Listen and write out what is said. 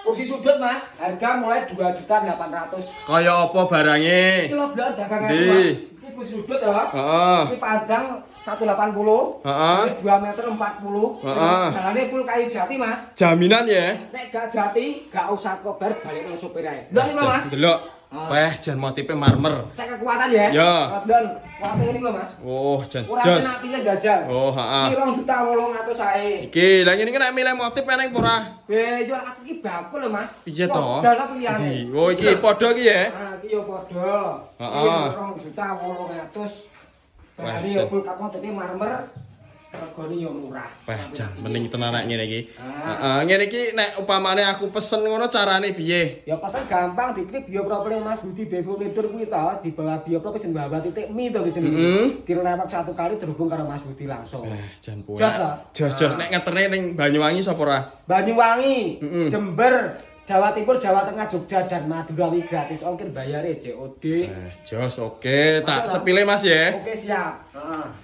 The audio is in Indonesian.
Kursi sudut Mas, harga mulai 2.800.000. Kaya apa barange? Iki lho dagangan Di. Mas. Iki kursi sudut ya. Heeh. Ini panjang 180. Heeh. Ini 2,40 meter. Heeh. Bahannya full kayu jati Mas. Jaminan ya. Nek gak jati, gak usah kobar balik nang sopir ae. Delok iki lho Mas. Delok. Ah. Weh, jan motife marmer. Cek kekuatan ya. Ya. Dan kuatnya ini lho Mas. Oh, jan Ora jos. kena apinya jajal. Oh, heeh. Iki 2.800.000 ae. Iki, lah ngene iki nek milih motif eneng apa ora? Yo aku iki bakul lho Mas. Piye to? Modal apa pilihane? Oh, iki padha iki ya. Ah, iki yo padha. Heeh. Iki 2.800.000. Wah, Bahane yo jan. full kapot iki marmer. Regane yo murah. Wah, jan mending tenan nek ngene iki. Ah. Heeh, ngene iki nek upamane aku pesen ngono carane piye? Ya pasan gampang diklik bioprople Mas Budi Bebo Ledur kuwi to di bawah bioprople jeneng titik.mi to jenenge. Heeh. Direlewak satu kali terhubung karo Mas Budi langsung. Wah, jan puas. Jos to? Jos Ah. nek ngeterne ning Banyuwangi sapa ora? Banyuwangi, Mm-mm. Jember, Jawa Timur, Jawa Tengah, Jogja dan Madura wi gratis ongkir bayare COD. Jos, oke. Tak sepile Mas ya. Oke siap. Heeh.